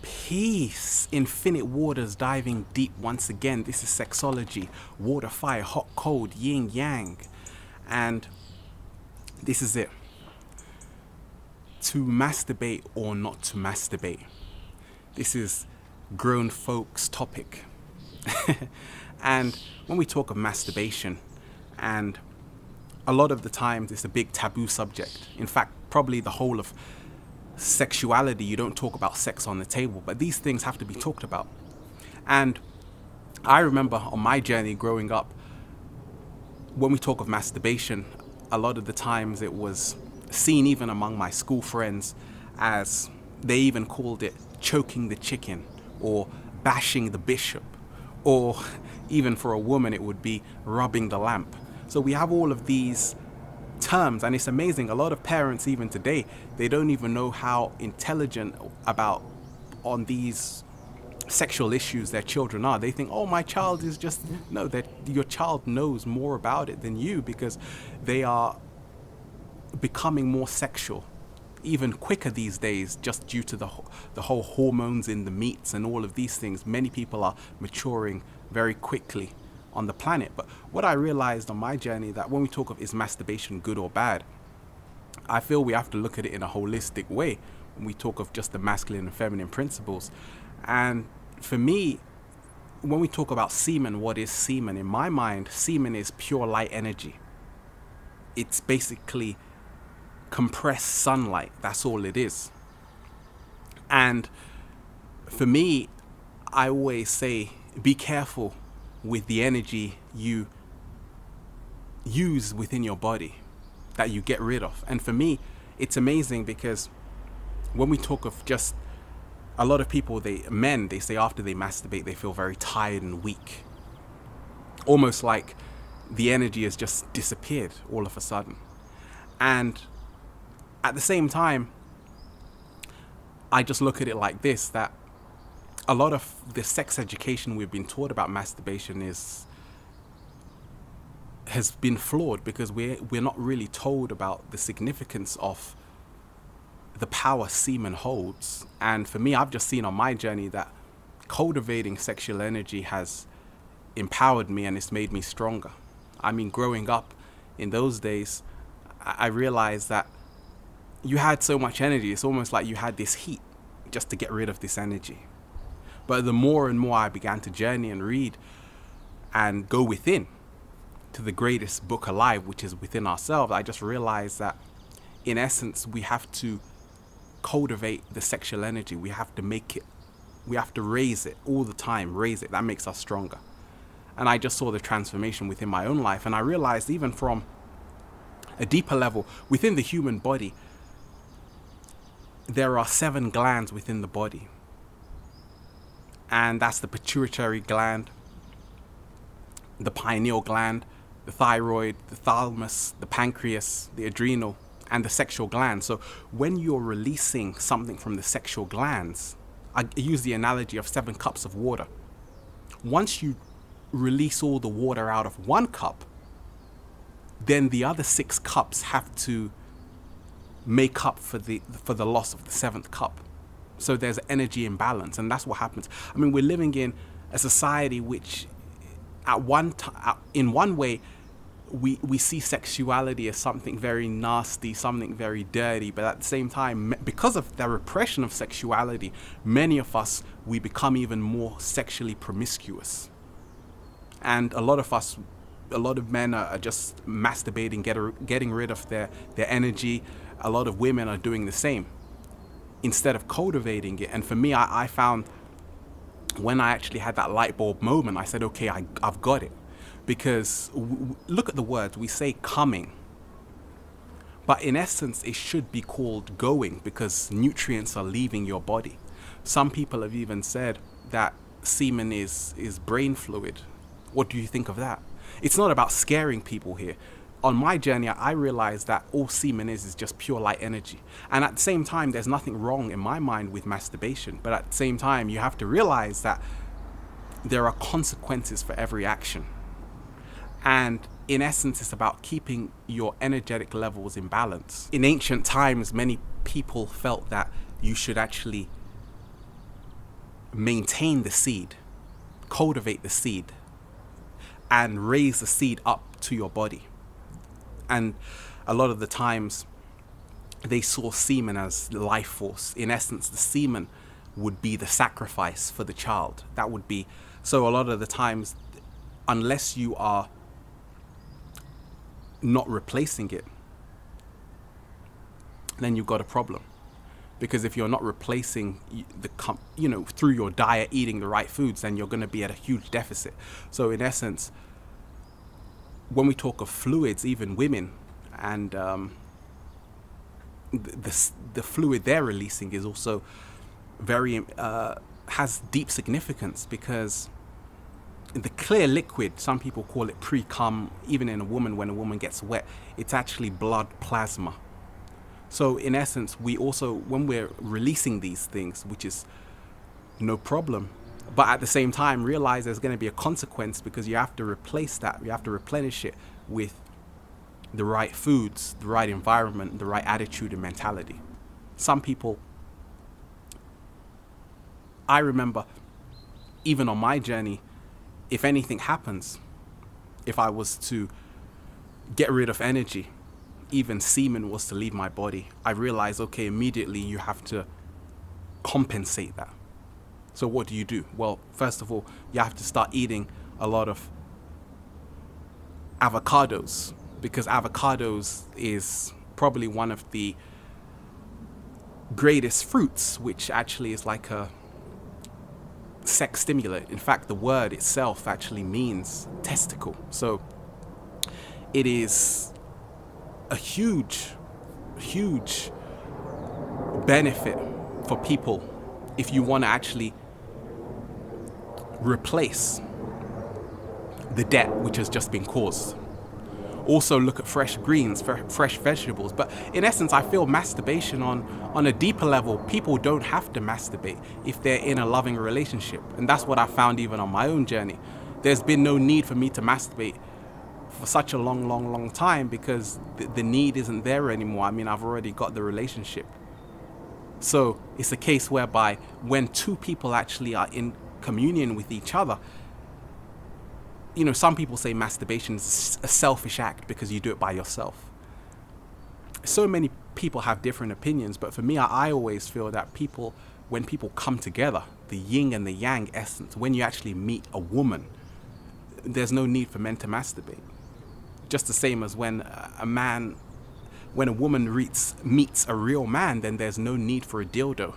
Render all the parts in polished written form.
Peace, infinite waters diving deep once again. This is Sexology, water, fire, hot, cold, yin, yang. And this is it. To masturbate or not to masturbate. This is grown folks' topic. And when we talk of masturbation, and a lot of the times it's a big taboo subject. In fact, probably the whole of sexuality, you don't talk about sex on the table, but these things have to be talked about. And I remember on my journey growing up, when we talk of masturbation, a lot of the times it was seen even among my school friends as, they even called it choking the chicken or bashing the bishop, or even for a woman it would be rubbing the lamp. So we have all of these terms, and it's amazing. A lot of parents even today, they don't even know how intelligent about on these sexual issues their children are. They think, oh, my child is just, no, that your child knows more about it than you, because they are becoming more sexual even quicker these days, just due to the whole hormones in the meats and all of these things. Many people are maturing very quickly on the planet. But what I realized on my journey, that when we talk of is masturbation good or bad, I feel we have to look at it in a holistic way when we talk of just the masculine and feminine principles. And for me, when we talk about semen, what is semen? In my mind, semen is pure light energy. It's basically compressed sunlight. That's all it is. And for me, I always say, be careful with the energy you use within your body, that you get rid of. And for me, it's amazing, because when we talk of just a lot of people, men say after they masturbate, they feel very tired and weak. Almost like the energy has just disappeared all of a sudden. And at the same time, I just look at it like this, that a lot of the sex education we've been taught about masturbation has been flawed, because we're not really told about the significance of the power semen holds. And for me, I've just seen on my journey that cultivating sexual energy has empowered me, and it's made me stronger. I mean, growing up in those days, I realized that you had so much energy. It's almost like you had this heat just to get rid of this energy. But the more and more I began to journey and read and go within to the greatest book alive, which is within ourselves, I just realized that in essence, we have to cultivate the sexual energy. We have to make it, we have to raise it all the time, raise it. That makes us stronger. And I just saw the transformation within my own life. And I realized, even from a deeper level, within the human body, there are 7 glands within the body. And that's the pituitary gland, the pineal gland, the thyroid, the thalamus, the pancreas, the adrenal, and the sexual glands. So when you're releasing something from the sexual glands, I use the analogy of 7 cups of water. Once you release all the water out of one cup, then the other 6 cups have to make up for the loss of the 7th cup. So there's energy imbalance, and that's what happens. I mean, we're living in a society which, in one way, we see sexuality as something very nasty, something very dirty, but at the same time, because of the repression of sexuality, many of us, we become even more sexually promiscuous. And a lot of men are just masturbating, getting rid of their energy. A lot of women are doing the same, instead of cultivating it. And for me, I found, when I actually had that light bulb moment, I said, okay, I've got it. Because look at the words, we say coming, but in essence, it should be called going, because nutrients are leaving your body. Some people have even said that semen is brain fluid. What do you think of that? It's not about scaring people here. On my journey, I realized that all semen is just pure light energy. And at the same time, there's nothing wrong in my mind with masturbation. But at the same time, you have to realize that there are consequences for every action. And in essence, it's about keeping your energetic levels in balance. In ancient times, many people felt that you should actually maintain the seed, cultivate the seed, and raise the seed up to your body. And a lot of the times they saw semen as life force. In essence, the semen would be the sacrifice for the child. That would be, so a lot of the times, unless you are not replacing it, then you've got a problem. Because if you're not replacing through your diet, eating the right foods, then you're going to be at a huge deficit. So in essence, when we talk of fluids, even women, and the fluid they're releasing is also very has deep significance, because the clear liquid, some people call it pre-cum, even in a woman, when a woman gets wet, it's actually blood plasma. So in essence, we also, when we're releasing these things, which is no problem, but at the same time realize there's going to be a consequence, because you have to replace that, you have to replenish it with the right foods, the right environment, the right attitude and mentality. Some people, I remember, even on my journey, if anything happens, if I was to get rid of energy, even semen was to leave my body, I realized, okay, immediately you have to compensate that. So what do you do? Well, first of all, you have to start eating a lot of avocados, because avocados is probably one of the greatest fruits, which actually is like a sex stimulant. In fact, the word itself actually means testicle. So it is a huge benefit for people if you want to actually replace the debt which has just been caused. Also look at fresh greens, fresh vegetables. But in essence, I feel masturbation on a deeper level, people don't have to masturbate if they're in a loving relationship. And that's what I found even on my own journey. There's been no need for me to masturbate for such a long time, because the need isn't there anymore. I mean, I've already got the relationship. So it's a case whereby when two people actually are in communion with each other, some people say masturbation is a selfish act because you do it by yourself. So many people have different opinions, but for me, I always feel that when people come together, the yin and the yang essence, when you actually meet a woman, there's no need for men to masturbate. Just the same as when a woman meets a real man, then there's no need for a dildo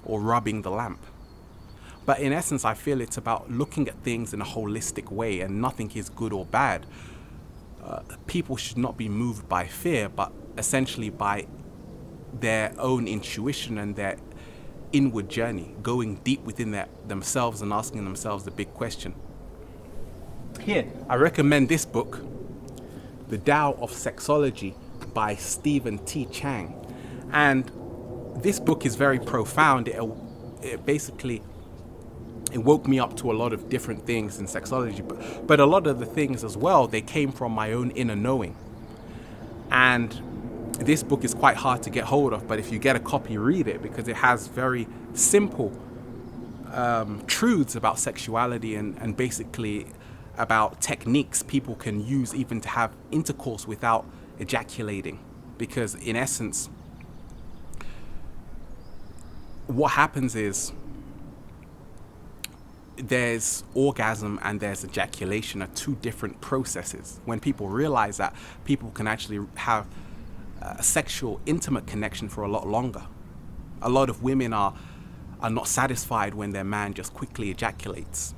or rubbing the lamp. But in essence, I feel it's about looking at things in a holistic way, and nothing is good or bad. People should not be moved by fear, but essentially by their own intuition and their inward journey, going deep within themselves and asking themselves the big question. Here, I recommend this book, The Tao of Sexology by Stephen T. Chang. And this book is very profound. It basically woke me up to a lot of different things in sexology, but a lot of the things as well, they came from my own inner knowing. And this book is quite hard to get hold of, but if you get a copy, read it, because it has very simple truths about sexuality and basically about techniques people can use even to have intercourse without ejaculating. Because in essence, what happens is there's orgasm and there's ejaculation are two different processes. When people realize that, people can actually have a sexual intimate connection for a lot longer. A lot of women are not satisfied when their man just quickly ejaculates.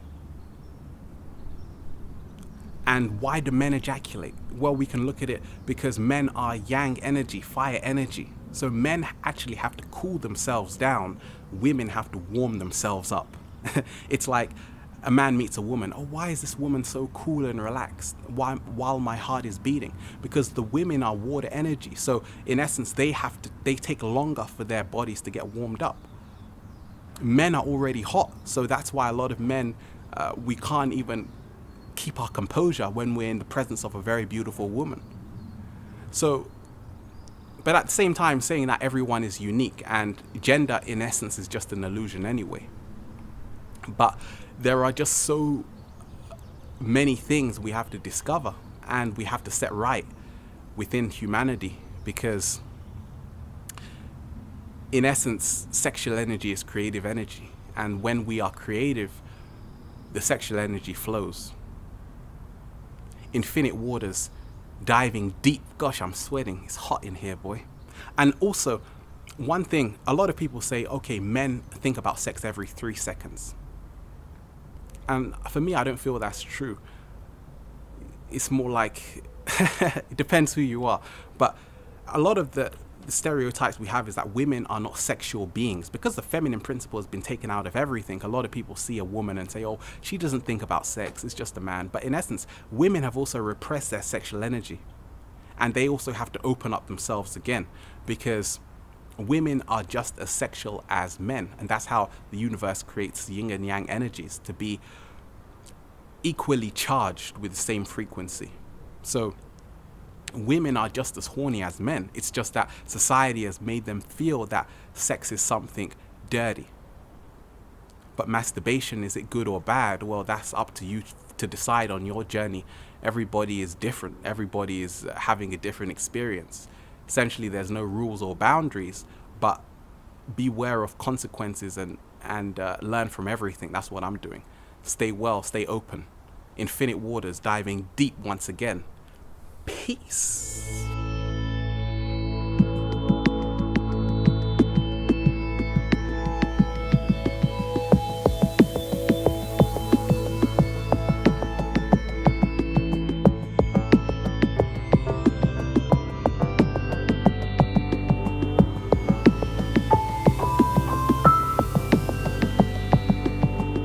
And why do men ejaculate? Well, we can look at it because men are yang energy, fire energy. So men actually have to cool themselves down. Women have to warm themselves up. It's like a man meets a woman. Oh, why is this woman so cool and relaxed while my heart is beating? Because the women are water energy. So in essence, they take longer for their bodies to get warmed up. Men are already hot. So that's why a lot of men, we can't even keep our composure when we're in the presence of a very beautiful woman. So, but at the same time, saying that everyone is unique, and gender in essence is just an illusion anyway. But there are just so many things we have to discover and we have to set right within humanity, because in essence, sexual energy is creative energy. And when we are creative, the sexual energy flows. Infinite waters, diving deep. Gosh, I'm sweating. It's hot in here, boy. And also, one thing, a lot of people say, okay, men think about sex every 3 seconds. And for me, I don't feel that's true. It's more like, it depends who you are. But a lot of the stereotypes we have is that women are not sexual beings. Because the feminine principle has been taken out of everything, a lot of people see a woman and say, oh, she doesn't think about sex, it's just a man. But in essence, women have also repressed their sexual energy. And they also have to open up themselves again, because women are just as sexual as men. And that's how the universe creates yin and yang energies to be equally charged with the same frequency. So women are just as horny as men. It's just that society has made them feel that sex is something dirty. But masturbation, is it good or bad? Well, that's up to you to decide on your journey. Everybody is different. Everybody is having a different experience. Essentially, there's no rules or boundaries, but beware of consequences and learn from everything. That's what I'm doing. Stay well, stay open. Infinite waters, diving deep once again. Peace.